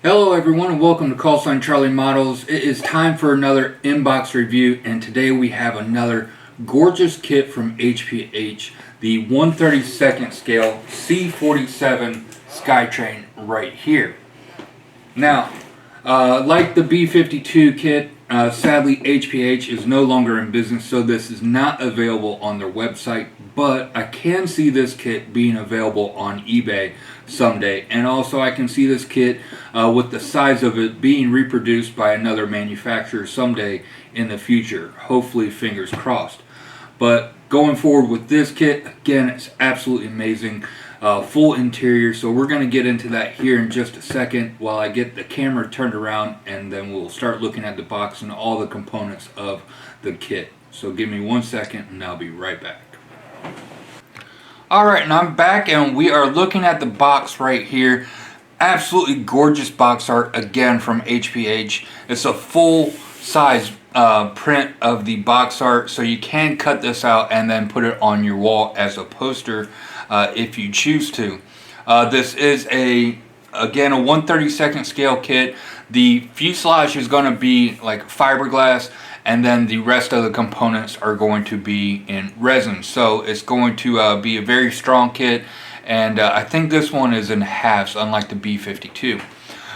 Hello everyone and welcome to Charlie Models. It is time for another inbox review, and today we have another gorgeous kit from HPH, the 1/32nd scale C-47 Skytrain right here. Now, like the B-52 kit, sadly HPH is no longer in business, so this is not available on their website, but I can see this kit being available on eBay someday, and also I can see this kit with the size of it being reproduced by another manufacturer someday in the future, hopefully fingers crossed. But going forward with this kit, again, it's absolutely amazing. Full interior, so we're going to get into that here in just a second while I get the camera turned around, and then we'll start looking at the box and all the components of the kit. So give me 1 second and I'll be right back. Alright, and I'm back and we are looking at the box right here. Absolutely gorgeous box art again from HPH. It's a full size print of the box art, so you can cut this out and then put it on your wall as a poster if you choose to. This is again a 1/32nd scale kit. The fuselage is going to be like fiberglass, and then the rest of the components are going to be in resin. So it's going to be a very strong kit, and I think this one is in halves, unlike the B-52.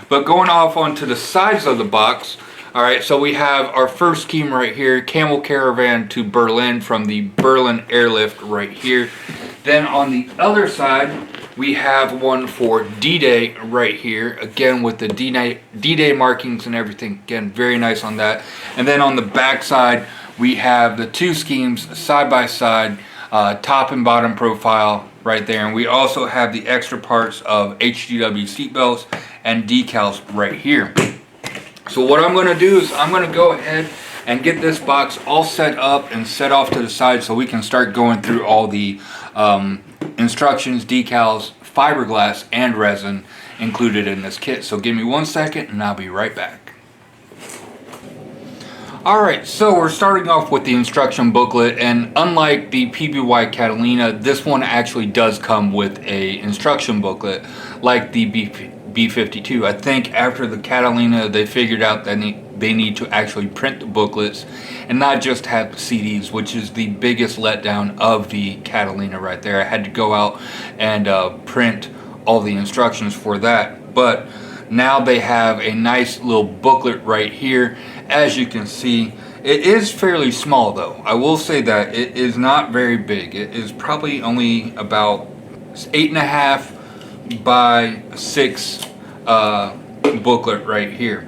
But going off onto the sides of the box, alright, so we have our first scheme right here, Camel Caravan to Berlin, from the Berlin Airlift right here. Then on the other side, we have one for D-Day right here, again with the D-Day markings and everything. Again, very nice on that. And then on the back side, we have the two schemes side by side, top and bottom profile right there. And we also have the extra parts of HGW seatbelts and decals right here. So what I'm going to do is I'm going to go ahead and get this box all set up and set off to the side so we can start going through all the instructions, decals, fiberglass, and resin included in this kit. So give me 1 second and I'll be right back. Alright, so we're starting off with the instruction booklet, and unlike the PBY Catalina, this one actually does come with a instruction booklet like the B-52. I think after the Catalina they figured out that they need to actually print the booklets and not just have CDs, which is the biggest letdown of the Catalina right there. I had to go out and print all the instructions for that, but now they have a nice little booklet right here. As you can see, it is fairly small though. I will say that it is not very big. It is probably only about 8.5 by 6 booklet right here.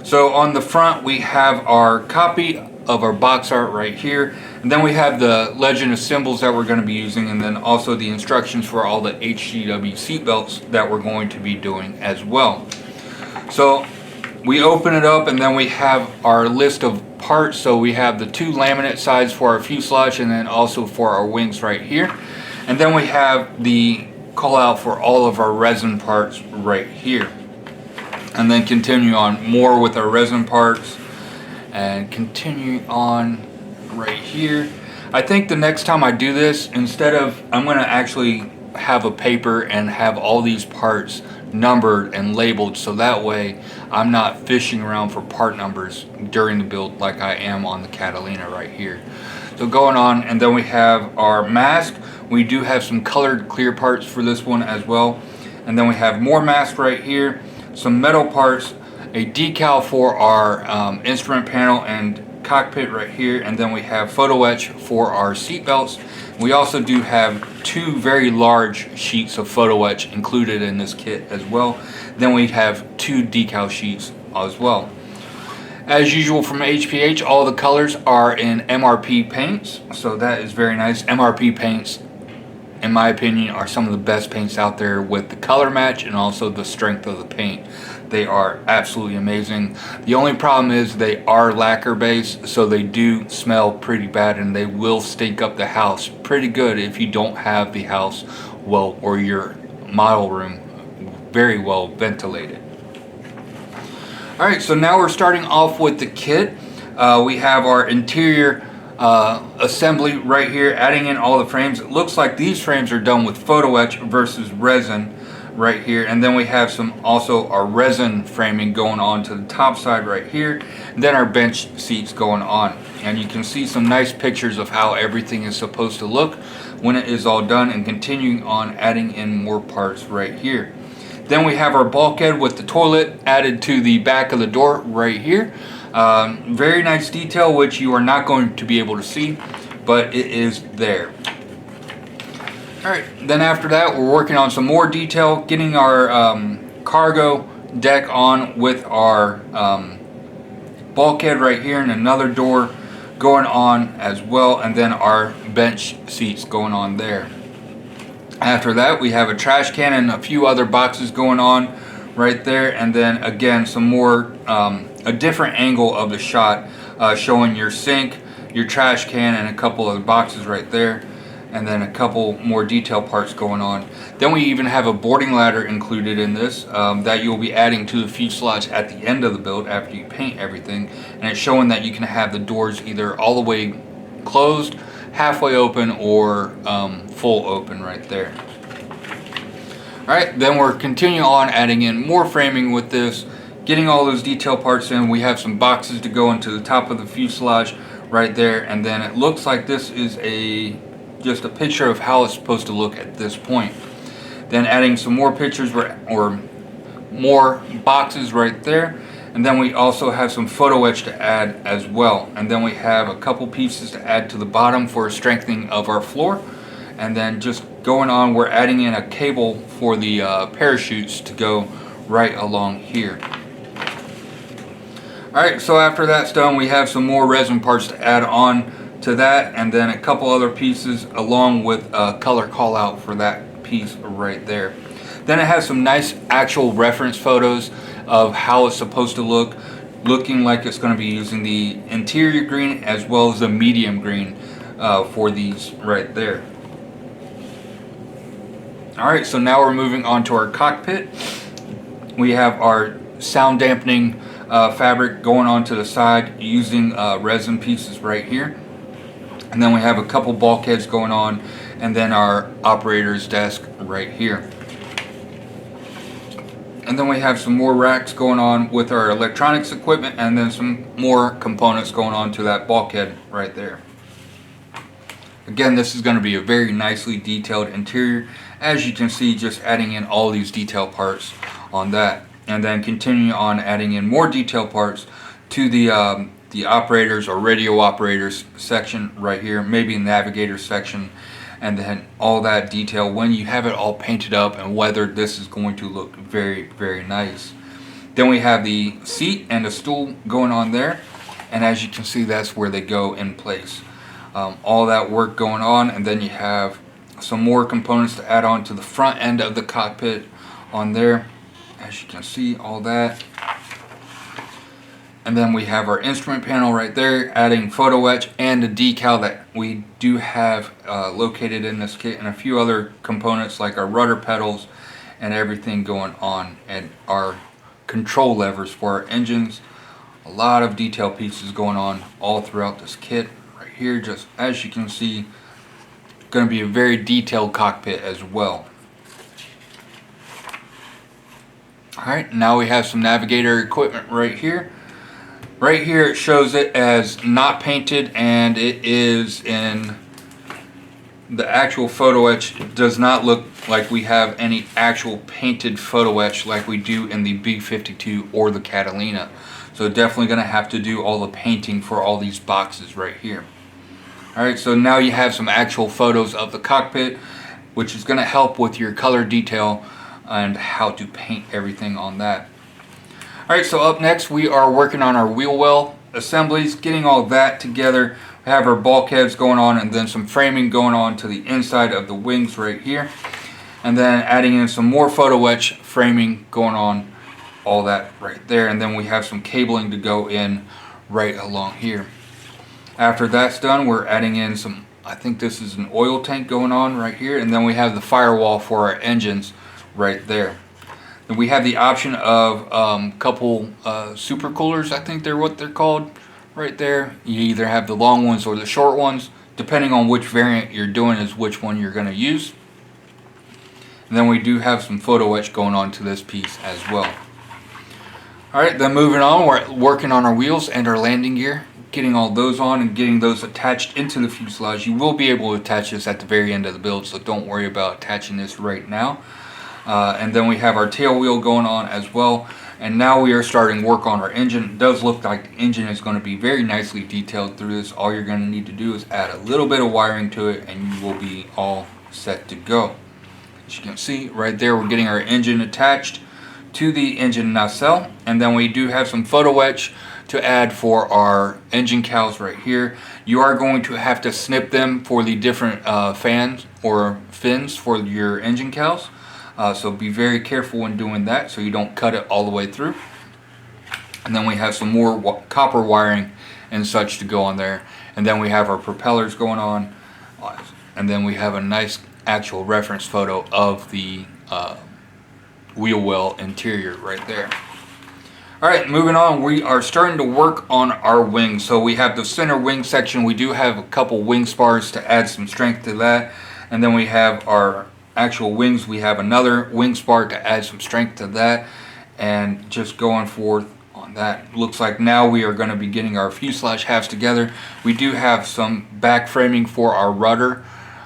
So on the front we have our copy of our box art right here, and then we have the legend of symbols that we're going to be using, and then also the instructions for all the HGW seatbelts that we're going to be doing as well. So we open it up and then we have our list of parts. So we have the two laminate sides for our fuselage and then also for our wings right here, and then we have the call out for all of our resin parts right here, and then continue on more with our resin parts and continue on right here. I think the next time I do this, instead of, I'm going to actually have a paper and have all these parts numbered and labeled, so that way I'm not fishing around for part numbers during the build like I am on the Catalina right here. So going on, and then we have our mask. We do have some colored clear parts for this one as well, and then we have more mask right here, some metal parts, a decal for our instrument panel and cockpit right here, and then we have photo etch for our seat belts. We also do have two very large sheets of photo etch included in this kit as well. Then we have two decal sheets as well. As usual from HPH, all the colors are in MRP paints, so that is very nice. MRP paints, in my opinion, are some of the best paints out there with the color match and also the strength of the paint. They are absolutely amazing. The only problem is they are lacquer based, so they do smell pretty bad and they will stink up the house pretty good if you don't have the house well, or your model room very well ventilated. Alright, so now we're starting off with the kit. We have our interior assembly right here, adding in all the frames. It looks like these frames are done with photo etch versus resin right here, and then we have some also our resin framing going on to the top side right here, and then our bench seats going on. And you can see some nice pictures of how everything is supposed to look when it is all done, and continuing on adding in more parts right here. Then we have our bulkhead with the toilet added to the back of the door right here. Very nice detail, which you are not going to be able to see, but it is there. Alright, then after that we're working on some more detail, getting our cargo deck on with our bulkhead right here, and another door going on as well, and then our bench seats going on there. After that we have a trash can and a few other boxes going on right there, and then again some more a different angle of the shot, showing your sink, your trash can, and a couple of boxes right there, and then a couple more detail parts going on. Then we even have a boarding ladder included in this that you'll be adding to the fuselage at the end of the build after you paint everything, and it's showing that you can have the doors either all the way closed, halfway open, or full open right there. Alright, then we're continuing on adding in more framing with this, getting all those detail parts in. We have some boxes to go into the top of the fuselage right there, and then it looks like this is just a picture of how it's supposed to look at this point. Then adding some more pictures or more boxes right there, and then we also have some photo etch to add as well. And then we have a couple pieces to add to the bottom for strengthening of our floor. And then just going on, we're adding in a cable for the parachutes to go right along here. Alright, so after that's done, we have some more resin parts to add on to that, and then a couple other pieces along with a color call out for that piece right there. Then it has some nice actual reference photos of how it's supposed to look, looking like it's going to be using the interior green as well as the medium green for these right there. Alright, so now we're moving on to our cockpit. We have our sound dampening fabric going on to the side using resin pieces right here. And then we have a couple bulkheads going on, and then our operator's desk right here. And then we have some more racks going on with our electronics equipment, and then some more components going on to that bulkhead right there. Again, this is going to be a very nicely detailed interior, as you can see, just adding in all these detail parts on that. And then continuing on adding in more detail parts to the operators or radio operators section right here, maybe navigator section, and then all that detail. When you have it all painted up and weathered, this is going to look very, very nice. Then we have the seat and the stool going on there, and as you can see, that's where they go in place. All that work going on, and then you have some more components to add on to the front end of the cockpit on there, as you can see, all that. And then we have our instrument panel right there, adding photo etch and the decal that we do have located in this kit, and a few other components like our rudder pedals and everything going on, and our control levers for our engines. A lot of detail pieces going on all throughout this kit right here. Just as you can see, going to be a very detailed cockpit as well. Alright, now we have some navigator equipment right here. Right here it shows it as not painted, and it is in the actual photo etch. It does not look like we have any actual painted photo etch like we do in the B-52 or the Catalina. So definitely going to have to do all the painting for all these boxes right here. Alright, so now you have some actual photos of the cockpit, which is going to help with your color detail and how to paint everything on that. Alright, so up next we are working on our wheel well assemblies, getting all that together. We have our bulkheads going on, and then some framing going on to the inside of the wings right here. And then adding in some more photo etch framing going on, all that right there. And then we have some cabling to go in right along here. After that's done, we're adding in some, I think this is an oil tank going on right here. And then we have the firewall for our engines right there. And we have the option of couple super coolers, I think they're what they're called, right there. You either have the long ones or the short ones, depending on which variant you're doing is which one you're going to use. And then we do have some photo etch going on to this piece as well. Alright, then moving on, we're working on our wheels and our landing gear, getting all those on and getting those attached into the fuselage. You will be able to attach this at the very end of the build, so don't worry about attaching this right now. And then we have our tail wheel going on as well. And now we are starting work on our engine. It does look like the engine is going to be very nicely detailed through this. All you're going to need to do is add a little bit of wiring to it and you will be all set to go. As you can see right there, we're getting our engine attached to the engine nacelle. And then we do have some photo etch to add for our engine cowls right here. You are going to have to snip them for the different fans or fins for your engine cowls. So be very careful when doing that so you don't cut it all the way through. And then we have some more copper wiring and such to go on there. And then we have our propellers going on. And then we have a nice actual reference photo of the wheel well interior right there. Alright, moving on, we are starting to work on our wings. So we have the center wing section. We do have a couple wing spars to add some strength to that. And then we have our actual wings. We have another wing spar to add some strength to that. And just going forth on that. Looks like now we are going to be getting our fuselage halves together. We do have some back framing for our rudder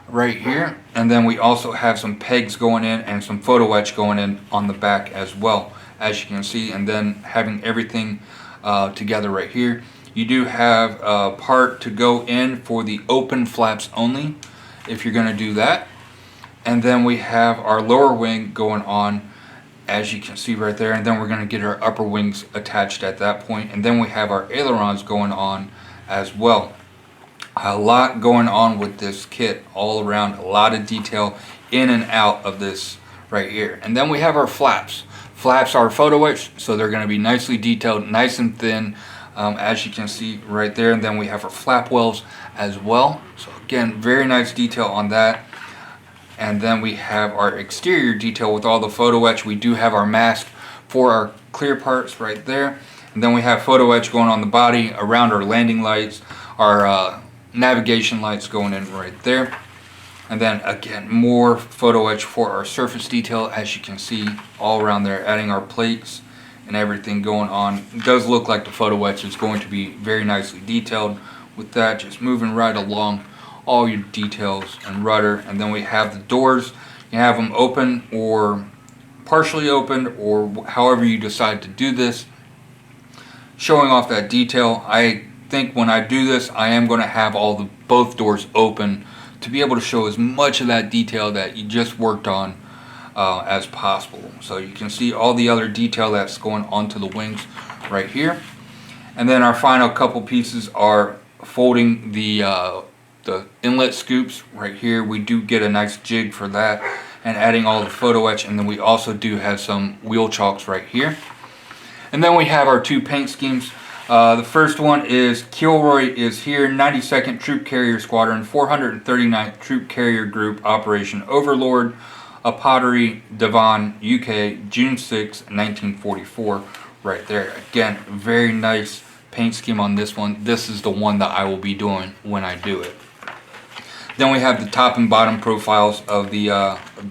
right here. And then we also have some pegs going in and some photo etch going in on the back as well, as you can see. And then having everything together right here. You do have a part to go in for the open flaps only if you're going to do that. And then we have our lower wing going on, as you can see right there. And then we're going to get our upper wings attached at that point. And then we have our ailerons going on as well. A lot going on with this kit all around. A lot of detail in and out of this right here. And then we have our flaps. Flaps are photo etched, so they're going to be nicely detailed, nice and thin, as you can see right there. And then we have our flap wells as well. So again, very nice detail on that. And then we have our exterior detail with all the photo etch. We do have our mask for our clear parts right there. And then we have photo etch going on the body, around our landing lights, our navigation lights going in right there. And then again, more photo etch for our surface detail, as you can see all around there, adding our plates and everything going on. It does look like the photo etch is going to be very nicely detailed with that, just moving right along all your details and rudder. And then we have the doors. You have them open or partially opened, or however you decide to do this, showing off that detail. I think when I do this, I am going to have both doors open to be able to show as much of that detail that you just worked on as possible. So you can see all the other detail that's going onto the wings right here. And then our final couple pieces are folding the inlet scoops right here. We do get a nice jig for that, and adding all the photo etch. And then we also do have some wheel chalks right here. And then we have our two paint schemes. The first one is Kilroy is here, 92nd Troop Carrier Squadron, 439th Troop Carrier Group, Operation Overlord, a Pottery, Devon, UK, June 6, 1944, right there. Again, very nice paint scheme on this one. This is the one that I will be doing when I do it. Then we have the top and bottom profiles of the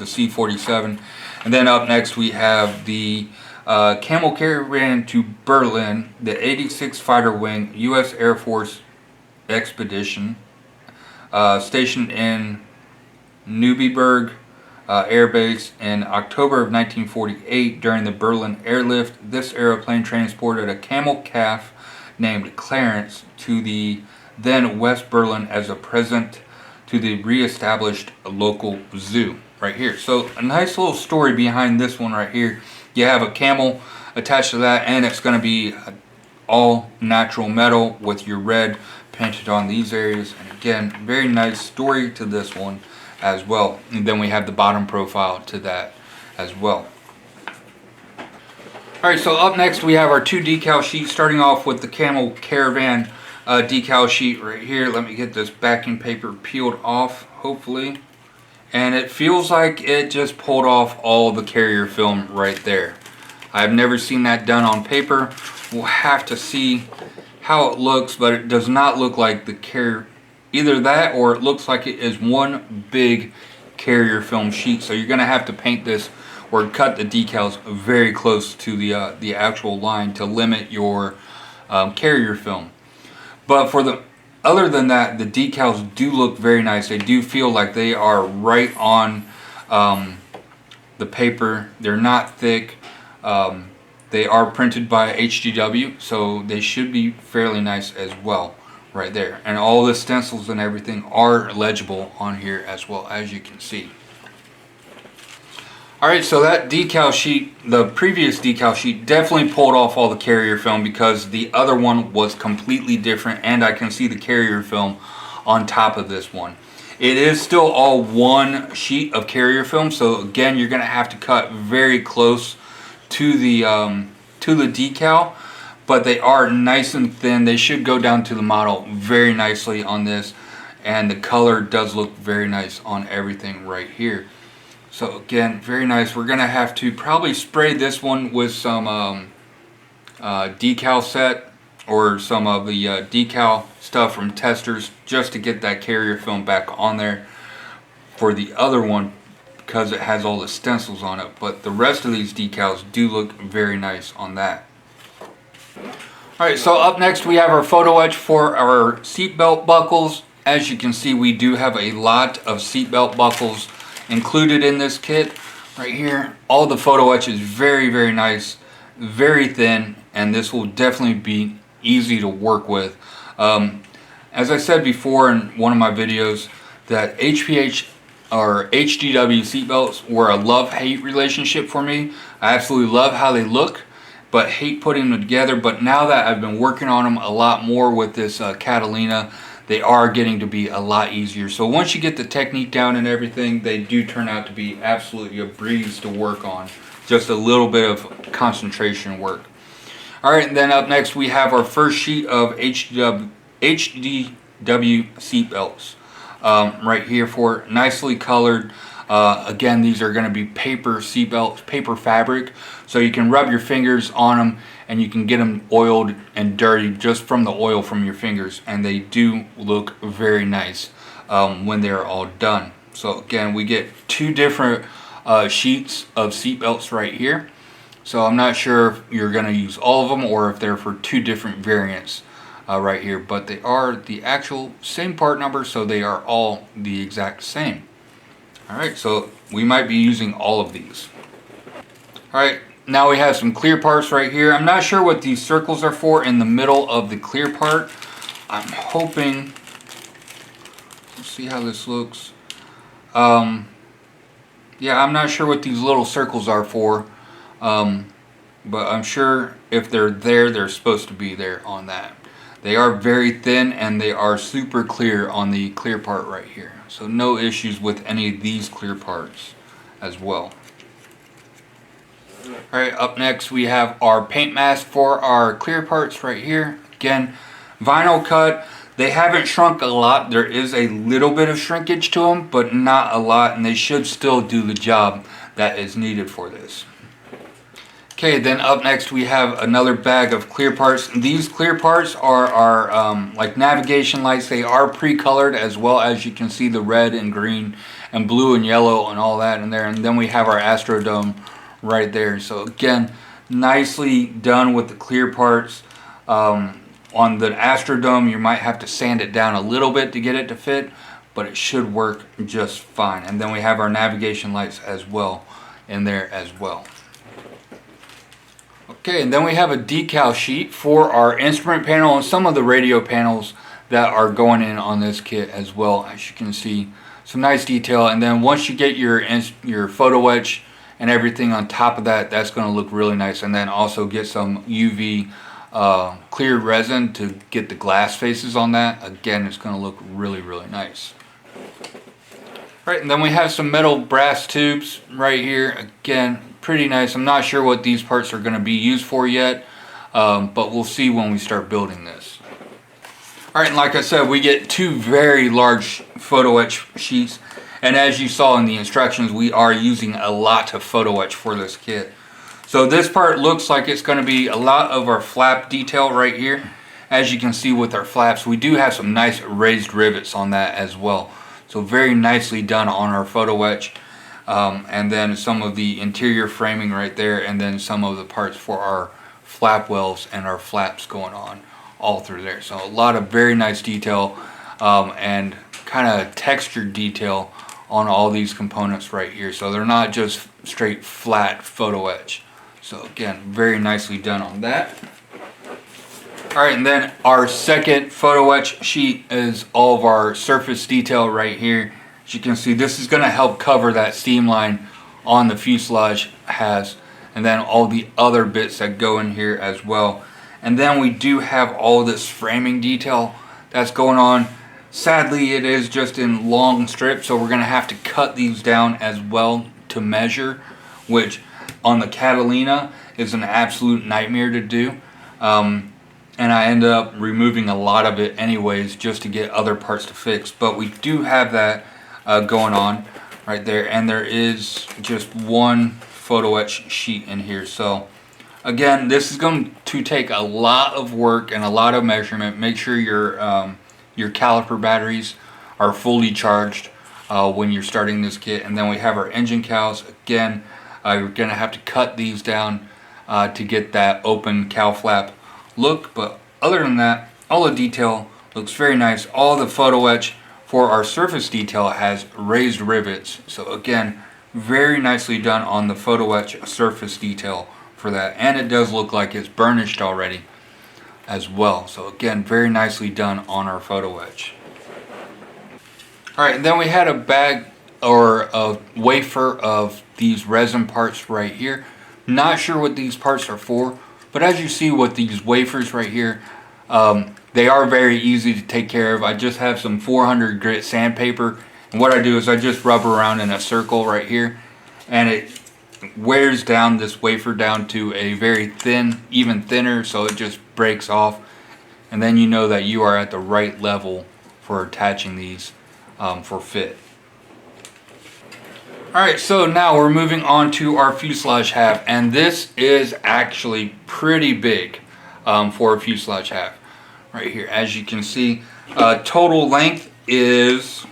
C-47. And then up next we have the Camel Caravan to Berlin, the 86 Fighter Wing, U.S. Air Force Expedition, stationed in Neubiberg Air Base in October of 1948 during the Berlin airlift. This airplane transported a camel calf named Clarence to the then West Berlin as a present to the re-established local zoo right here. So a nice little story behind this one right here. You have a camel attached to that, and it's going to be all natural metal with your red painted on these areas. And again, very nice story to this one as well. And then we have the bottom profile to that as well. Alright, so up next we have our two decal sheets, starting off with the Camel Caravan decal sheet right here. Let me get this backing paper peeled off, hopefully. And it feels like it just pulled off all the carrier film right there. I've never seen that done on paper. We'll have to see how it looks, but it does not look like the carrier, either that or it looks like it is one big carrier film sheet, so you're going to have to paint this or cut the decals very close to the actual line to limit your carrier film. But other than that, the decals do look very nice. They do feel like they are right on the paper. They're not thick. They are printed by HGW, so they should be fairly nice as well right there. And all the stencils and everything are legible on here as well, as you can see. Alright, so that decal sheet, the previous decal sheet, definitely pulled off all the carrier film because the other one was completely different, and I can see the carrier film on top of this one. It is still all one sheet of carrier film, so again, you're going to have to cut very close to the decal, but they are nice and thin. They should go down to the model very nicely on this, and the color does look very nice on everything right here. So again, very nice. We're going to have to probably spray this one with some decal set or some of the decal stuff from testers just to get that carrier film back on there for the other one because it has all the stencils on it. But the rest of these decals do look very nice on that. Alright, so up next we have our photo etch for our seatbelt buckles. As you can see, we do have a lot of seatbelt buckles included in this kit right here. All the photo etch is very, very nice, very thin, and this will definitely be easy to work with. As I said before in one of my videos, that HPH or HGW seatbelts were a love-hate relationship for me. I absolutely love how they look, but hate putting them together. But now that I've been working on them a lot more with this Catalina, they are getting to be a lot easier. So once you get the technique down and everything, they do turn out to be absolutely a breeze to work on. Just a little bit of concentration work. Alright, and then up next we have our first sheet of HGW seatbelts. Right here for nicely colored. Again, these are going to be paper seatbelts, paper fabric. So you can rub your fingers on them and you can get them oiled and dirty just from the oil from your fingers, and they do look very nice when they're all done. So again, we get two different sheets of seat belts right here. So I'm not sure if you're going to use all of them or if they're for two different variants right here, but they are the actual same part number, so they are all the exact same. Alright, so we might be using all of these. Alright, now we have some clear parts right here. I'm not sure what these circles are for in the middle of the clear part. I'm hoping, let's see how this looks. Yeah, I'm not sure what these little circles are for, but I'm sure if they're there, they're supposed to be there on that. They are very thin and they are super clear on the clear part right here. So no issues with any of these clear parts as well. Alright, up next we have our paint mask for our clear parts right here. Again, vinyl cut. They haven't shrunk a lot. There is a little bit of shrinkage to them, but not a lot, and they should still do the job that is needed for this. Okay, then up next we have another bag of clear parts. These clear parts are our like navigation lights. They are pre-colored, as well as you can see the red and green and blue and yellow and all that in there. And then we have our Astrodome right there. So again, nicely done with the clear parts. On the Astrodome, you might have to sand it down a little bit to get it to fit, but it should work just fine. And then we have our navigation lights as well in there as well. Okay, and then we have a decal sheet for our instrument panel and some of the radio panels that are going in on this kit as well. As you can see, some nice detail. And then once you get your photo etch and everything on top of that, that's going to look really nice. And then also get some UV clear resin to get the glass faces on that. Again, it's going to look really, really nice. Right, and then we have some metal brass tubes right here. Again, pretty nice. I'm not sure what these parts are going to be used for yet, but we'll see when we start building this. Alright, and like I said, we get two very large photo etch sheets, and as you saw in the instructions, we are using a lot of photo etch for this kit. So this part looks like it's going to be a lot of our flap detail right here. As you can see with our flaps, we do have some nice raised rivets on that as well. So very nicely done on our photo etch. And then some of the interior framing right there, and then some of the parts for our flap wells and our flaps going on all through there. So a lot of very nice detail and kind of textured detail on all these components right here. So they're not just straight flat photo etch. So again, very nicely done on that. Alright, and then our second photo etch sheet is all of our surface detail right here. As you can see, this is going to help cover that steam line on the fuselage has, and then all the other bits that go in here as well. And then we do have all this framing detail that's going on. Sadly, it is just in long strips, so we're going to have to cut these down as well to measure, which on the Catalina is an absolute nightmare to do. And I ended up removing a lot of it anyways just to get other parts to fix. But we do have that going on right there, and there is just one photo etch sheet in here. So again, this is going to take a lot of work and a lot of measurement. Make sure your caliper batteries are fully charged when you're starting this kit. And then we have our engine cowls. Again, you're going to have to cut these down to get that open cowl flap look. But other than that, all the detail looks very nice. All the photo etch for our surface detail has raised rivets. So again, very nicely done on the photo etch surface detail for that. And it does look like it's burnished already as well. So again, very nicely done on our photo etch. Alright, then we had a bag or a wafer of these resin parts right here. Not sure what these parts are for, but as you see with these wafers right here, they are very easy to take care of. I just have some 400 grit sandpaper, and what I do is I just rub around in a circle right here, and it wears down this wafer down to a very thin, even thinner, so it just breaks off, and then you know that you are at the right level for attaching these for fit. Alright, so now we're moving on to our fuselage half, and this is actually pretty big for a fuselage half. Right here, as you can see, total length is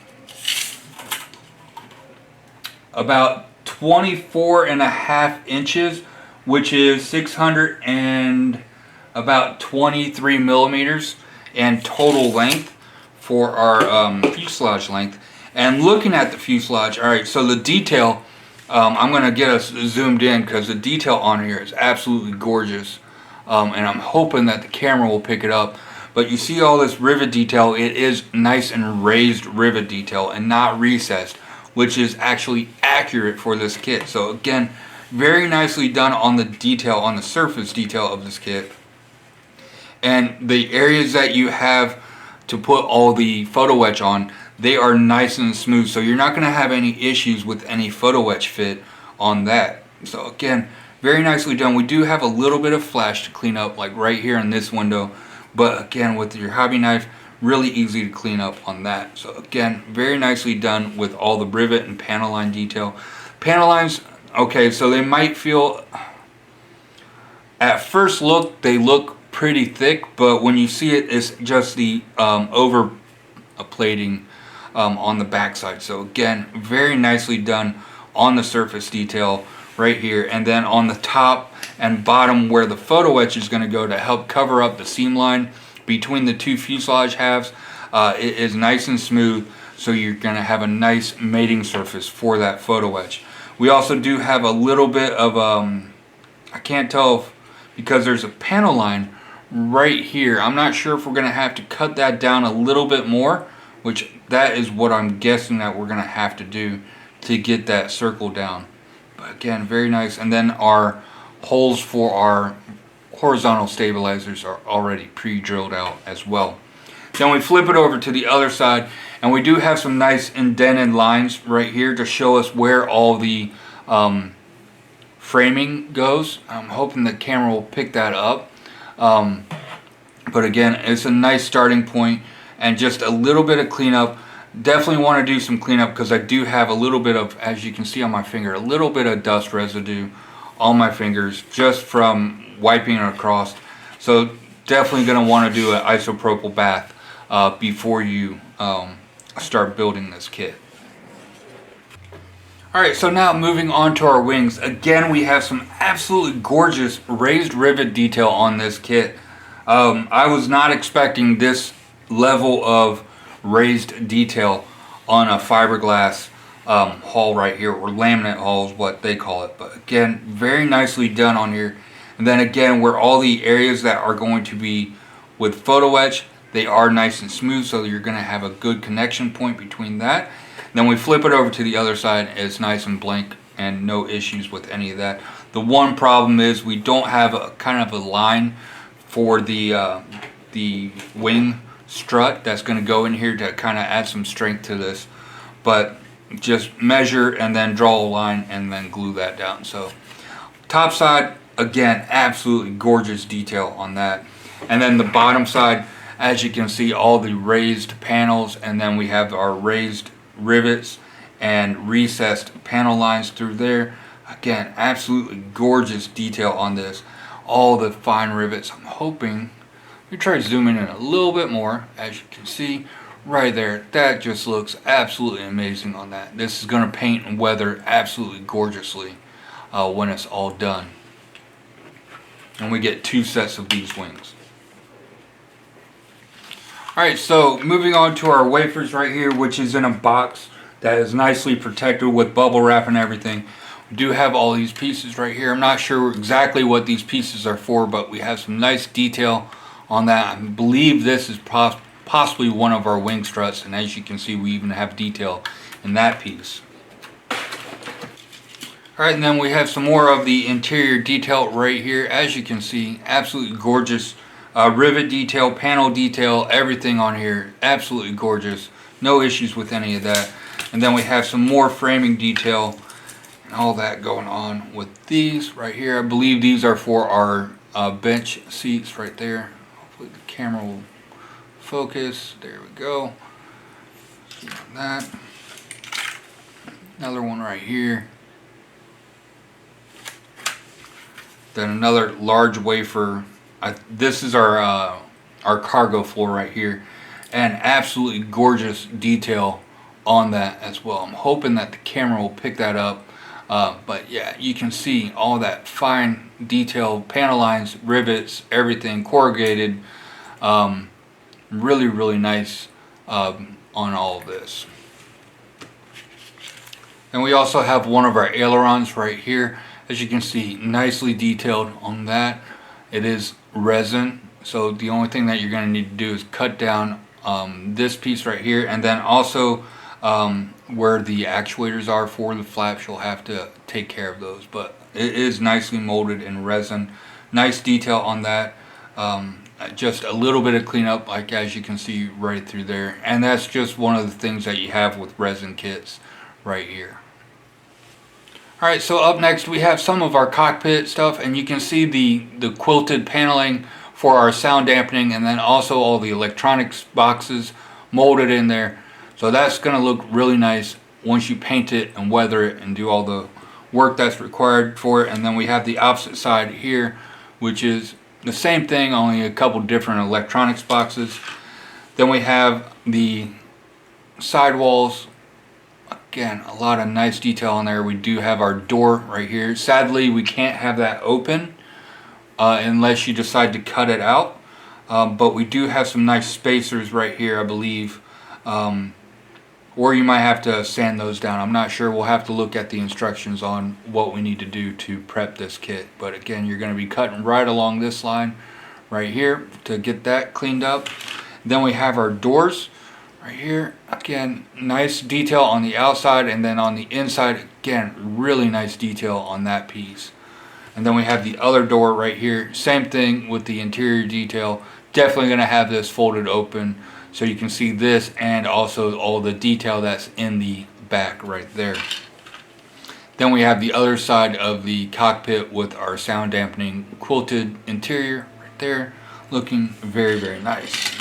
about 24.5 inches, which is 600 and about 23 millimeters, and total length for our fuselage length. And looking at the fuselage, all right, so the detail, I'm going to get us zoomed in because the detail on here is absolutely gorgeous, and I'm hoping that the camera will pick it up. But you see all this rivet detail, it is nice and raised rivet detail and not recessed, which is actually accurate for this kit. So again, very nicely done on the detail, on the surface detail of this kit. And the areas that you have to put all the photo etch on, they are nice and smooth, so you're not going to have any issues with any photo etch fit on that. So again, very nicely done. We do have a little bit of flash to clean up, like right here in this window, but again, with your hobby knife, really easy to clean up on that. So again, very nicely done with all the rivet and panel line detail. Panel lines, okay, so they might feel, at first look, they look pretty thick, but when you see it, it's just the over plating on the back side. So again, very nicely done on the surface detail right here, and then on the top and bottom where the photo etch is going to go to help cover up the seam line between the two fuselage halves, it is nice and smooth, so you're going to have a nice mating surface for that photo etch. We also do have a little bit of I can't tell if, because there's a panel line right here, I'm not sure if we're going to have to cut that down a little bit more, which that is what I'm guessing that we're going to have to do to get that circle down. But again, very nice. And then our holes for our horizontal stabilizers are already pre-drilled out as well. Then we flip it over to the other side, and we do have some nice indented lines right here to show us where all the framing goes. I'm hoping the camera will pick that up. But again, it's a nice starting point, and just a little bit of cleanup. Definitely want to do some cleanup because I do have a little bit of, as you can see on my finger, a little bit of dust residue on my fingers just from wiping it across. So definitely going to want to do an isopropyl bath before you start building this kit. Alright, so now moving on to our wings. Again, we have some absolutely gorgeous raised rivet detail on this kit. I was not expecting this level of raised detail on a fiberglass hull right here, or laminate hull is what they call it. But again, very nicely done on here. And then again, where all the areas that are going to be with photo etch, they are nice and smooth, so you're going to have a good connection point between that. Then we flip it over to the other side, it's nice and blank and no issues with any of that. The one problem is we don't have a kind of a line for the wing strut that's going to go in here to kind of add some strength to this. But just measure and then draw a line and then glue that down. So top side, again, absolutely gorgeous detail on that. And then the bottom side, as you can see, all the raised panels, and then we have our raised rivets and recessed panel lines through there. Again, absolutely gorgeous detail on this. All the fine rivets. I'm hoping we try zooming in a little bit more. As you can see right there, that just looks absolutely amazing on that. This is going to paint and weather absolutely gorgeously when it's all done. And we get 2 sets of these wings. Alright, so moving on to our wafers right here, which is in a box that is nicely protected with bubble wrap and everything. We do have all these pieces right here. I'm not sure exactly what these pieces are for, but we have some nice detail on that. I believe this is possibly one of our wing struts, and as you can see, we even have detail in that piece. Alright, and then we have some more of the interior detail right here. As you can see, absolutely gorgeous rivet detail, panel detail, everything on here. Absolutely gorgeous. No issues with any of that. And then we have some more framing detail and all that going on with these right here. I believe these are for our bench seats right there. Hopefully the camera will focus. There we go. See on that. Another one right here. Then another large wafer. This is our cargo floor right here, and absolutely gorgeous detail on that as well. I'm hoping that the camera will pick that up, but yeah, you can see all that fine detail, panel lines, rivets, everything corrugated. Really nice on all of this. And we also have one of our ailerons right here. As you can see, nicely detailed on that. It is resin, so the only thing that you're going to need to do is cut down this piece right here, and then also where the actuators are for the flaps, you'll have to take care of those. But it is nicely molded in resin. Nice detail on that. Just a little bit of cleanup, like as you can see right through there, and that's just one of the things that you have with resin kits right here. Alright, so up next we have some of our cockpit stuff, and you can see the quilted paneling for our sound dampening, and then also all the electronics boxes molded in there. So that's going to look really nice once you paint it and weather it and do all the work that's required for it. And then we have the opposite side here, which is the same thing, only a couple different electronics boxes. Then we have the sidewalls. Again, a lot of nice detail on there. We do have our door right here. Sadly, we can't have that open unless you decide to cut it out. But we do have some nice spacers right here, I believe. Or you might have to sand those down. I'm not sure. We'll have to look at the instructions on what we need to do to prep this kit. But again, you're going to be cutting right along this line right here to get that cleaned up. Then we have our doors right here. Again, nice detail on the outside, and then on the inside, again, really nice detail on that piece. And then we have the other door right here. Same thing with the interior detail. Definitely going to have this folded open so you can see this, and also all the detail that's in the back right there. Then we have the other side of the cockpit with our sound dampening quilted interior right there, looking very nice.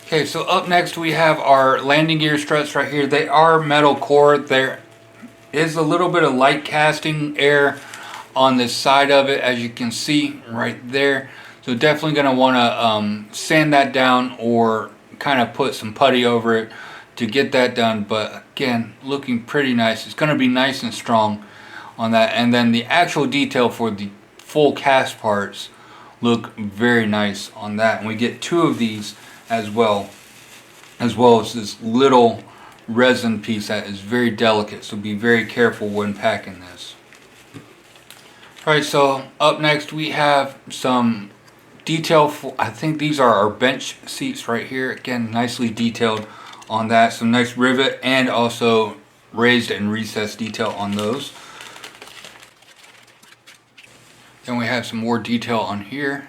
Okay, so up next we have our landing gear struts right here. They are metal core. There is a little bit of light casting air on this side of it, as you can see right there. So definitely going to want to sand that down or kind of put some putty over it to get that done, but again, looking pretty nice. It's going to be nice and strong on that. And then the actual detail for the full cast parts look very nice on that. And we get two of these as well as this little resin piece that is very delicate, so be very careful when packing this. Alright, so up next we have some detail for, I think these are our bench seats right here. Again, nicely detailed on that. Some nice rivet and also raised and recessed detail on those. Then we have some more detail on here.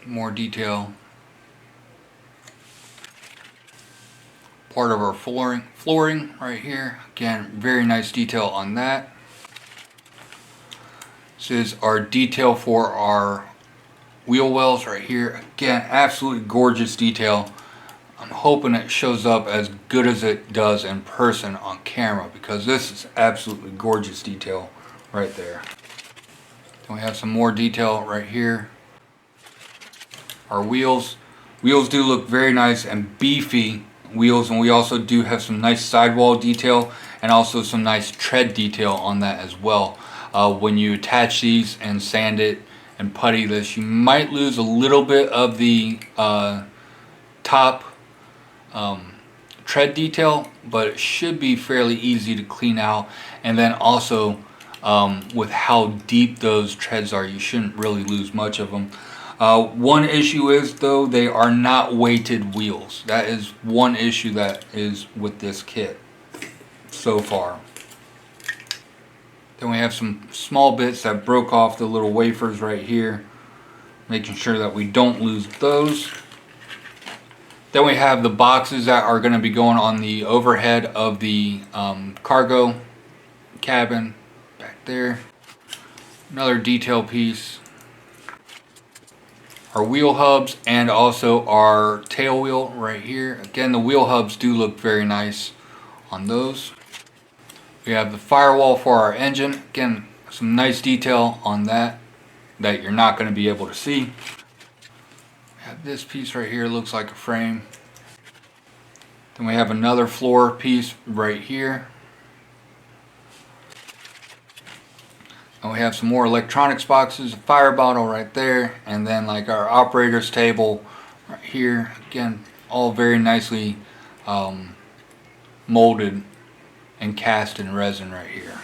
More detail. Part of our flooring right here. Again, very nice detail on that. This is our detail for our wheel wells right here. Again, absolutely gorgeous detail. I'm hoping it shows up as good as it does in person on camera, because this is absolutely gorgeous detail right there. Then we have some more detail right here. Our wheels do look very nice and beefy wheels, and we also do have some nice sidewall detail and also some nice tread detail on that as well. When you attach these and sand it and putty this, you might lose a little bit of the top tread detail, but it should be fairly easy to clean out. And then also with how deep those treads are, you shouldn't really lose much of them. One issue is, though, they are not weighted wheels. That is one issue that is with this kit so far. Then we have some small bits that broke off the little wafers right here, making sure that we don't lose those. Then we have the boxes that are going to be going on the overhead of the cargo cabin back there. Another detail piece. Our wheel hubs and also our tail wheel right here. Again, the wheel hubs do look very nice on those. We have the firewall for our engine. Again, some nice detail on that you're not going to be able to see. We have this piece right here, looks like a frame. Then we have another floor piece right here. And we have some more electronics boxes, a fire bottle right there, and then like our operator's table right here. Again, all very nicely molded and cast in resin right here.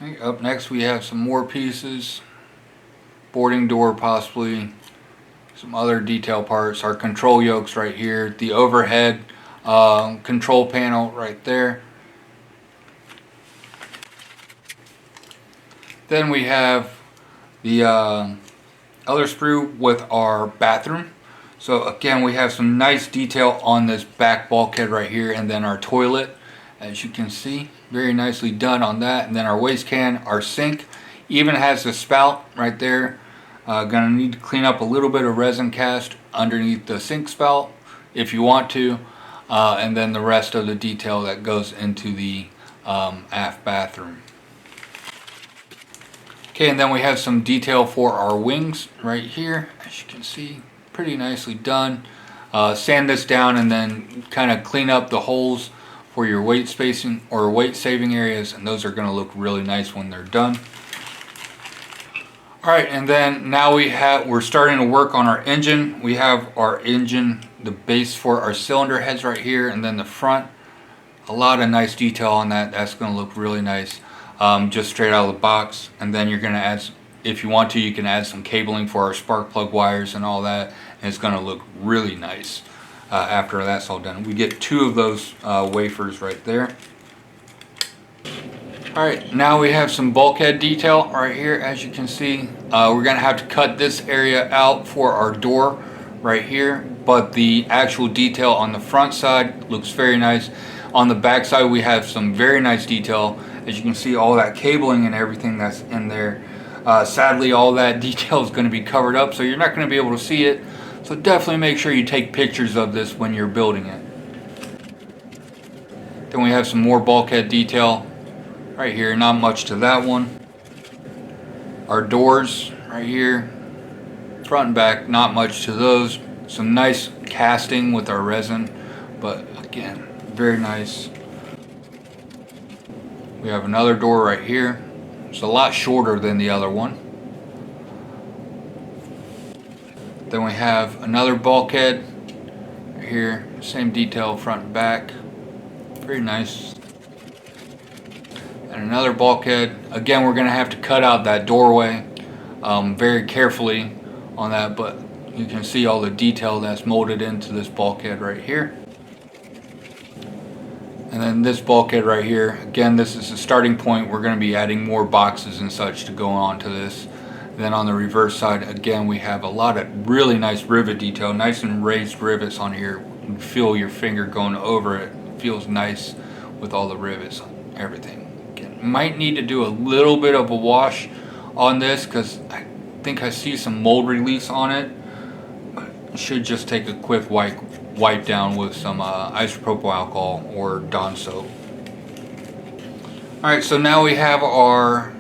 Okay, up next we have some more pieces, boarding door possibly, some other detail parts, our control yokes right here, the overhead control panel right there. Then we have the other sprue with our bathroom. So again, we have some nice detail on this back bulkhead right here, and then our toilet, as you can see, very nicely done on that. And then our waste can, our sink, even has the spout right there. Gonna need to clean up a little bit of resin cast underneath the sink spout if you want to, and then the rest of the detail that goes into the aft bathroom. Okay, and then we have some detail for our wings right here, as you can see, pretty nicely done. Sand this down and then kind of clean up the holes for your weight spacing or weight saving areas, and those are going to look really nice when they're done. Alright, and then now we're starting to work on our engine. We have our engine, the base for our cylinder heads right here, and then the front. A lot of nice detail on that. That's going to look really nice. Just straight out of the box. And then you're going to add, if you want to, you can add some cabling for our spark plug wires and all that, and it's going to look really nice after that's all done. We get two of those wafers right there. Alright, now we have some bulkhead detail right here. As you can see, we're going to have to cut this area out for our door right here, but the actual detail on the front side looks very nice. On the back side we have some very nice detail. As you can see, all that cabling and everything that's in there. Sadly, all that detail is going to be covered up, so you're not going to be able to see it. So definitely make sure you take pictures of this when you're building it. Then we have some more bulkhead detail right here. Not much to that one. Our doors right here. Front and back, not much to those. Some nice casting with our resin, but again, very nice. We have another door right here. It's a lot shorter than the other one. Then we have another bulkhead right here, same detail front and back, very nice. And another bulkhead. Again, we're going to have to cut out that doorway very carefully on that, but you can see all the detail that's molded into this bulkhead right here. And then this bulkhead right here, again, this is the starting point. We're going to be adding more boxes and such to go on to this. Then on the reverse side, again, we have a lot of really nice rivet detail, nice and raised rivets on here. You can feel your finger going over it. It feels nice with all the rivets and everything. Again, might need to do a little bit of a wash on this because I think I see some mold release on it. But it should just take a quick wipe down with some isopropyl alcohol or Dawn soap. Alright, so now we have our,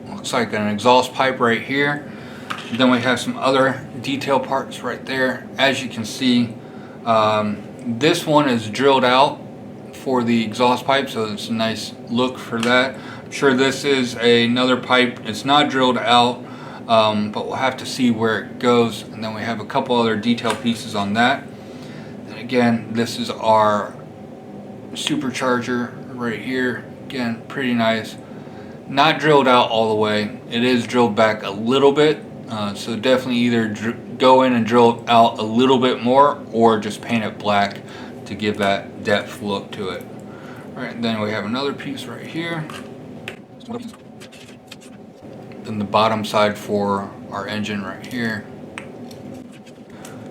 looks like an exhaust pipe right here. Then we have some other detail parts right there. As you can see, this one is drilled out for the exhaust pipe, so it's a nice look for that. I'm sure this is another pipe. It's not drilled out, but we'll have to see where it goes. And then we have a couple other detail pieces on that. And again, this is our supercharger right here. Again, pretty nice. Not drilled out all the way. It is drilled back a little bit. So definitely either go in and drill out a little bit more or just paint it black to give that depth look to it. All right, then we have another piece right here. Then the bottom side for our engine right here.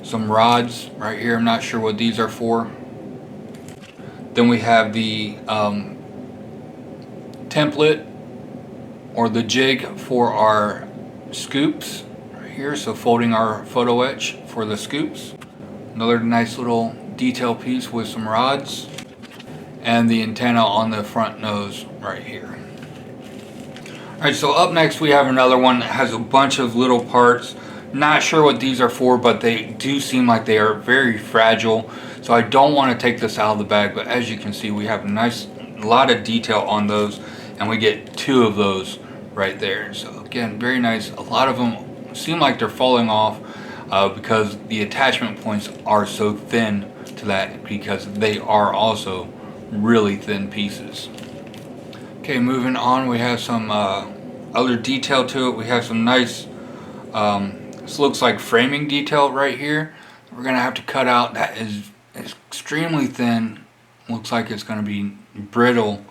Some rods right here. I'm not sure what these are for. Then we have the template or the jig for our scoops right here, so folding our photo etch for the scoops. Another nice little detail piece with some rods and the antenna on the front nose right here. Alright, so up next we have another one that has a bunch of little parts. Not sure what these are for, but they do seem like they are very fragile, so I don't want to take this out of the bag. But as you can see, we have a lot of detail on those, and we get two of those right there. So again, very nice. A lot of them seem like they're falling off because the attachment points are so thin to that, because they are also really thin pieces. Okay, moving on, we have some other detail to it. We have some nice this looks like framing detail right here. We're gonna have to cut out. That is extremely thin. Looks like it's gonna be brittle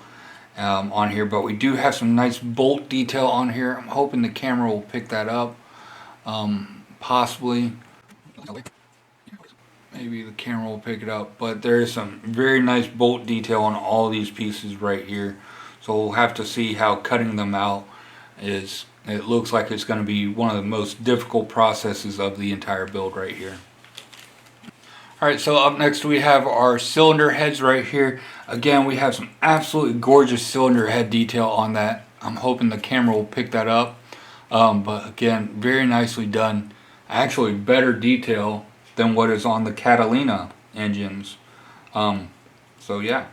on here, but we do have some nice bolt detail on here. I'm hoping the camera will pick that up. Possibly. Maybe the camera will pick it up, but there is some very nice bolt detail on all these pieces right here. So we'll have to see how cutting them out is. It looks like it's going to be one of the most difficult processes of the entire build right here. Alright, so up next we have our cylinder heads right here. Again, we have some absolutely gorgeous cylinder head detail on that. I'm hoping the camera will pick that up. But again, very nicely done. Actually better detail than what is on the Catalina engines. So yeah.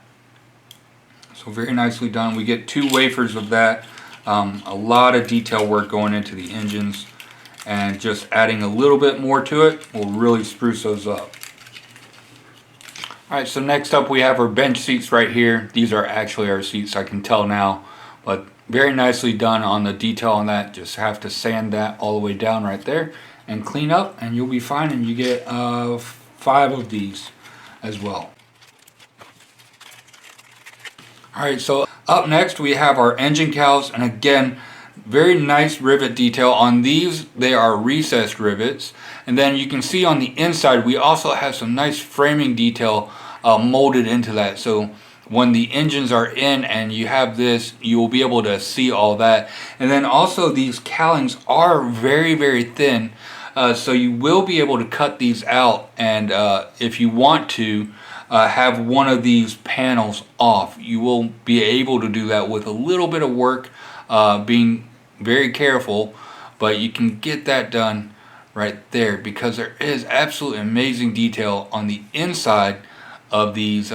So very nicely done. We get 2 wafers of that. A lot of detail work going into the engines, and just adding a little bit more to it will really spruce those up. Alright, so next up we have our bench seats right here. These are actually our seats, I can tell now, but very nicely done on the detail on that. Just have to sand that all the way down right there and clean up, and you'll be fine, and you get 5 of these as well. Alright, so up next we have our engine cowls, and again, very nice rivet detail on these. They are recessed rivets, and then you can see on the inside we also have some nice framing detail molded into that. So when the engines are in and you have this, you will be able to see all that. And then also these cowlings are very, very thin, so you will be able to cut these out, and if you want to have one of these panels off, you will be able to do that with a little bit of work, being very careful, but you can get that done right there, because there is absolutely amazing detail on the inside of these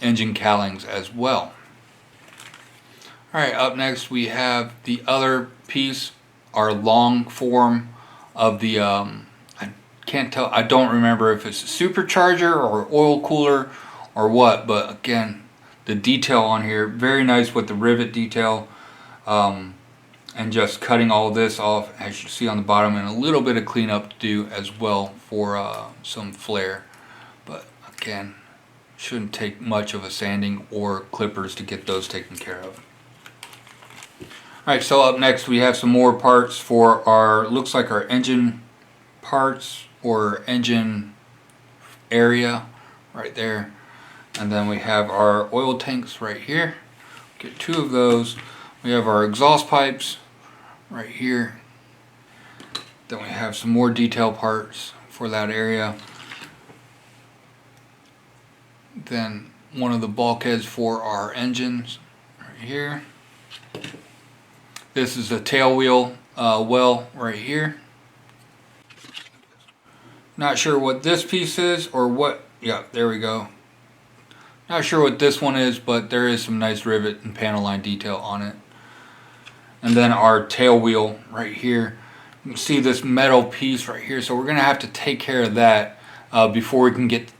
engine cowlings as well. Alright, up next we have the other piece, our long form of the, I can't tell, I don't remember if it's a supercharger or oil cooler or what, but again, the detail on here, very nice with the rivet detail, and just cutting all this off, as you see on the bottom, and a little bit of cleanup to do as well for some flare. But again, shouldn't take much of a sanding or clippers to get those taken care of. Alright, so up next we have some more parts for our, looks like our engine parts or engine area right there. And then we have our oil tanks right here. Get two of those. We have our exhaust pipes right here. Then we have some more detail parts for that area. Then one of the bulkheads for our engines right here. This is a tail wheel well right here. Not sure what this piece is or what, yeah, there we go. Not sure what this one is, but there is some nice rivet and panel line detail on it. And then our tail wheel right here. You can see this metal piece right here, so we're going to have to take care of that before we can get the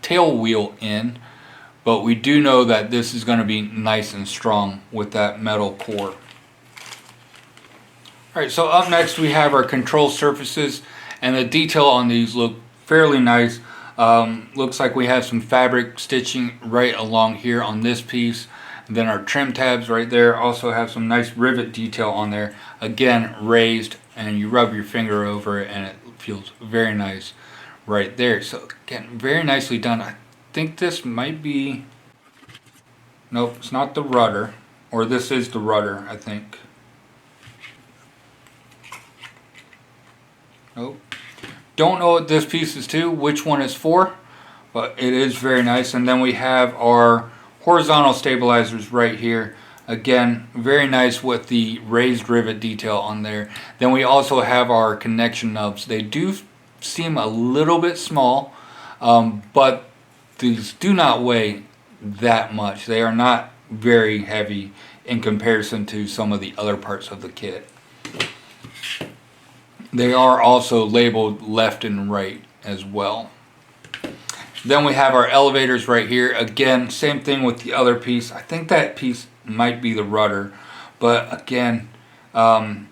tail wheel in. But we do know that this is going to be nice and strong with that metal core. Alright, so up next we have our control surfaces, and the detail on these look fairly nice. Looks like we have some fabric stitching right along here on this piece. And then our trim tabs right there also have some nice rivet detail on there. Again, raised, and you rub your finger over it and it feels very nice right there. So again, very nicely done. I think this might be, nope, it's not the rudder, or this is the rudder, I think. Nope. Don't know what this piece is to, which one is for, but it is very nice. And then we have our horizontal stabilizers right here. Again, very nice with the raised rivet detail on there. Then we also have our connection nubs. They do seem a little bit small, but these do not weigh that much. They are not very heavy in comparison to some of the other parts of the kit. They are also labeled left and right as well. Then we have our elevators right here. Again, same thing with the other piece. I think that piece might be the rudder, but again,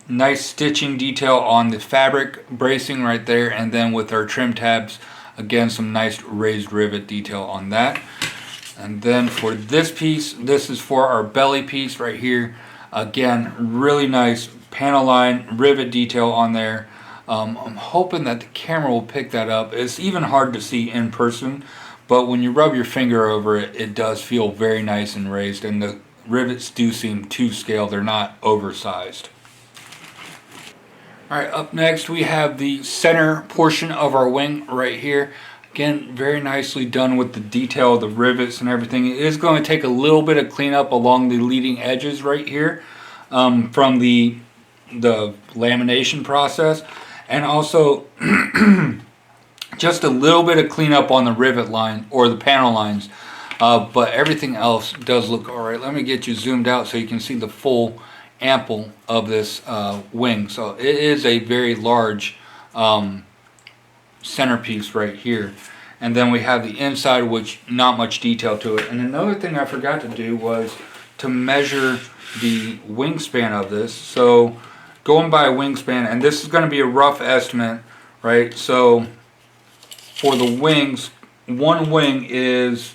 nice stitching detail on the fabric bracing right there, and then with our trim tabs, again, some nice raised rivet detail on that. And then for this piece, this is for our belly piece right here. Again, really nice panel line rivet detail on there. I'm hoping that the camera will pick that up. It's even hard to see in person, but when you rub your finger over it, it does feel very nice and raised, and the rivets do seem to scale. They're not oversized. Alright, up next we have the center portion of our wing right here. Again, very nicely done with the detail of the rivets and everything. It is going to take a little bit of cleanup along the leading edges right here from the lamination process, and also just a little bit of cleanup on the rivet line or the panel lines, but everything else does look alright. Let me get you zoomed out so you can see the full ample of this wing. So it is a very large centerpiece right here. And then we have the inside, which not much detail to it. And another thing I forgot to do was to measure the wingspan of this. So going by a wingspan, and this is going to be a rough estimate, right? So for the wings, one wing is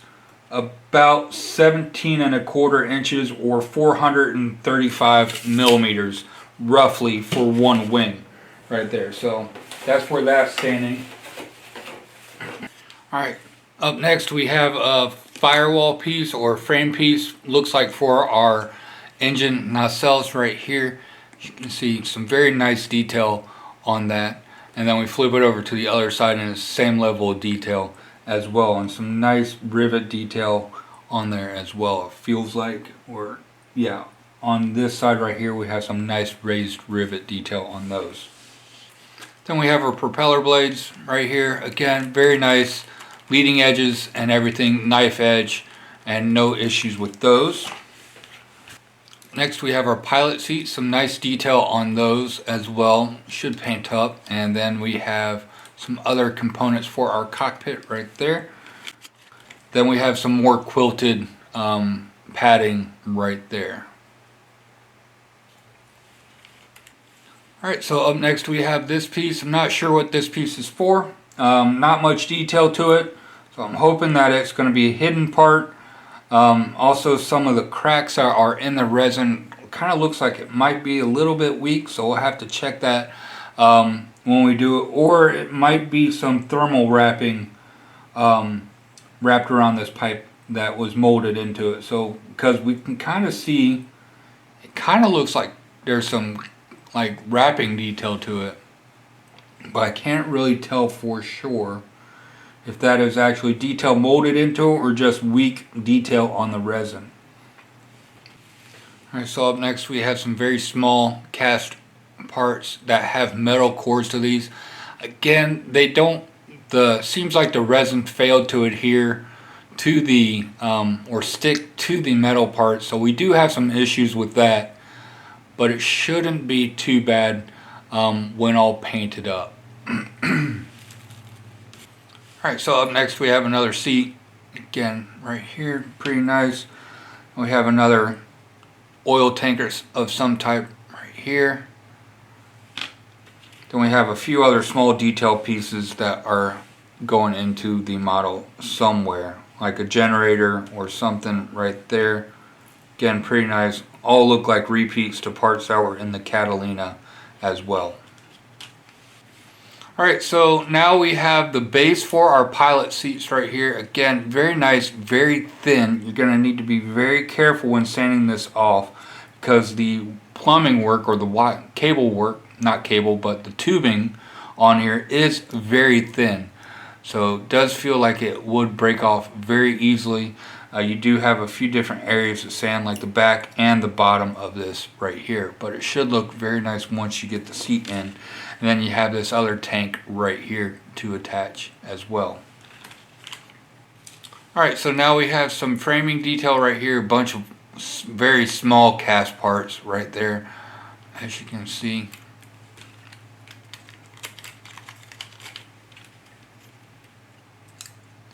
about 17¼ inches or 435 millimeters roughly for one wing right there. So that's where that's standing. Alright, up next we have a firewall piece or frame piece. Looks like for our engine nacelles right here. You can see some very nice detail on that, and then we flip it over to the other side and it's the same level of detail as well, and some nice rivet detail on there as well. It feels like, or yeah, on this side right here we have some nice raised rivet detail on those. Then we have our propeller blades right here. Again, very nice leading edges and everything, knife edge, and no issues with those. Next we have our pilot seat, some nice detail on those as well, should paint up. And then we have some other components for our cockpit right there. Then we have some more quilted padding right there. Alright, so up next we have this piece. I'm not sure what this piece is for. Not much detail to it, so I'm hoping that it's going to be a hidden part. Also, some of the cracks are in the resin. Kind of looks like it might be a little bit weak, so we'll have to check that when we do it. Or it might be some thermal wrapping wrapped around this pipe that was molded into it. So, because we can kind of see, it kind of looks like there's some like wrapping detail to it, but I can't really tell for sure if that is actually detail molded into it or just weak detail on the resin. Alright, so up next we have some very small cast parts that have metal cores to these. Again, they don't, seems like the resin failed to adhere to the or stick to the metal part, so we do have some issues with that, but it shouldn't be too bad when all painted up. Alright, so up next we have another seat. Again, right here, pretty nice. We have another oil tanker of some type right here. Then we have a few other small detail pieces that are going into the model somewhere, like a generator or something right there. Again, pretty nice. All look like repeats to parts that were in the Catalina as well. Alright, so now we have the base for our pilot seats right here. Again, very nice, very thin. You're going to need to be very careful when sanding this off, because the plumbing work or the cable work, not cable, but the tubing on here is very thin. So it does feel like it would break off very easily. You do have a few different areas of sand, like the back and the bottom of this right here, but it should look very nice once you get the seat in. And then you have this other tank right here to attach as well. Alright, so now we have some framing detail right here, a bunch of very small cast parts right there, as you can see.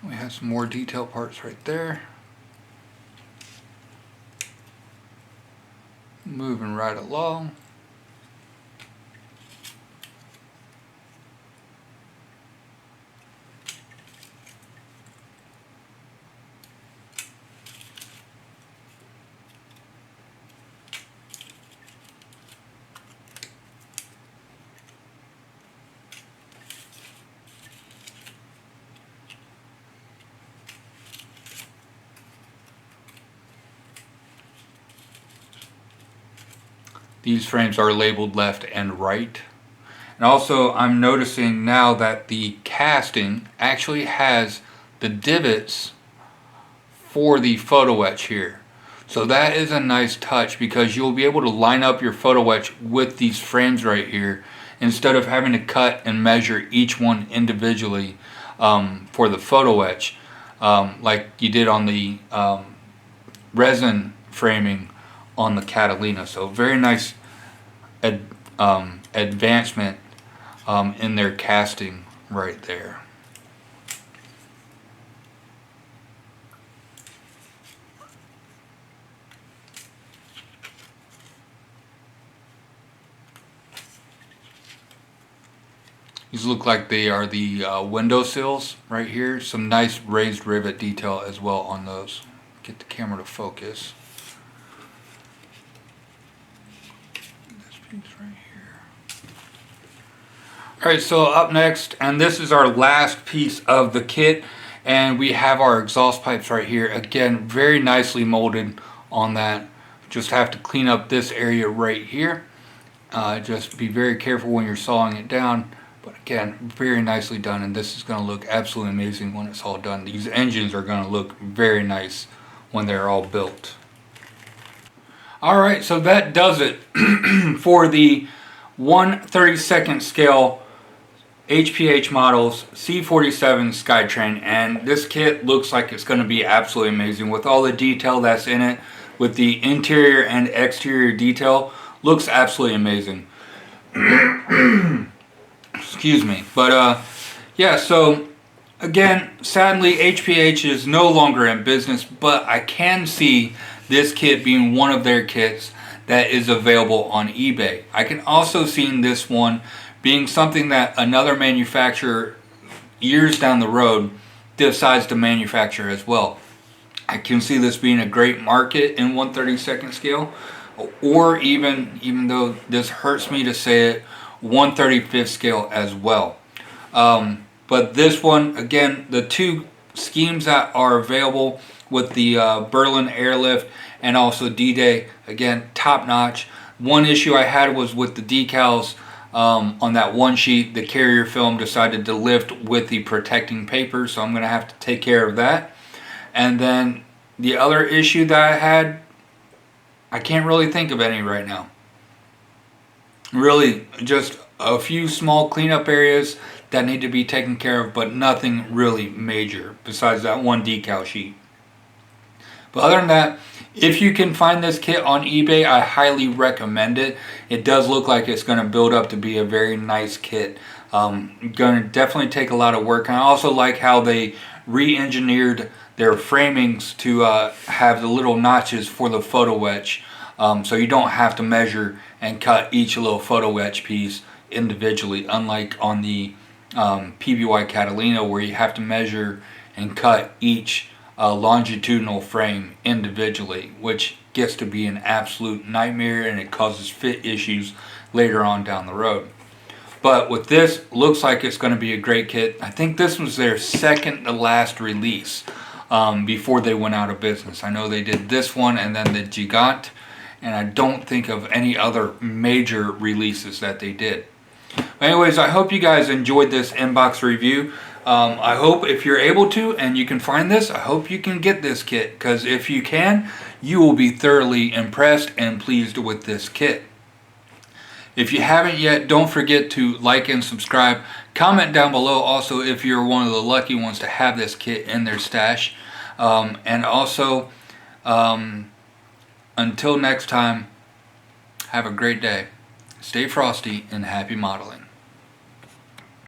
We have some more detail parts right there. Moving right along. These frames are labeled left and right. And also I'm noticing now that the casting actually has the divots for the photo etch here. So that is a nice touch, because you'll be able to line up your photo etch with these frames right here instead of having to cut and measure each one individually for the photo etch like you did on the resin framing on the Catalina. So very nice advancement in their casting right there. These look like they are the window sills right here. Some nice raised rivet detail as well on those. Get the camera to focus. This piece right here. Alright, so up next, and this is our last piece of the kit, and we have our exhaust pipes right here. Again, very nicely molded on that. Just have to clean up this area right here. Just be very careful when you're sawing it down. But again, very nicely done, and this is going to look absolutely amazing when it's all done. These engines are going to look very nice when they're all built. Alright, so that does it for the 1/32 scale HPH Models C-47 Skytrain, and this kit looks like it's going to be absolutely amazing with all the detail that's in it, with the interior and exterior detail. Looks absolutely amazing. Excuse me. But yeah, so again, sadly HPH is no longer in business, but I can see this kit being one of their kits that is available on eBay. I can also see this one being something that another manufacturer years down the road decides to manufacture as well. I can see this being a great market in 1/32 scale, or even though this hurts me to say it, 1/35 scale as well. But this one, again, the two schemes that are available with the Berlin Airlift and also D-Day, again, top notch. One issue I had was with the decals. On that one sheet, the carrier film decided to lift with the protecting paper, so I'm going to have to take care of that. And then the other issue that I had, I can't really think of any right now. Really, just a few small cleanup areas that need to be taken care of, but nothing really major besides that one decal sheet. But other than that, if you can find this kit on eBay, I highly recommend it. It does look like it's going to build up to be a very nice kit. Going to definitely take a lot of work. And I also like how they re-engineered their framings to have the little notches for the photo etch. So you don't have to measure and cut each little photo etch piece individually, unlike on the PBY Catalina, where you have to measure and cut each longitudinal frame individually, which gets to be an absolute nightmare, and it causes fit issues later on down the road. But with this, looks like it's going to be a great kit. I think this was their second to last release before they went out of business. I know they did this one and then the Gigant, and I don't think of any other major releases that they did. Anyways, I hope you guys enjoyed this inbox review. I hope if you're able to and you can find this, I hope you can get this kit, because if you can, you will be thoroughly impressed and pleased with this kit. If you haven't yet, don't forget to like and subscribe. Comment down below also if you're one of the lucky ones to have this kit in their stash. And also, until next time, have a great day. Stay frosty and happy modeling.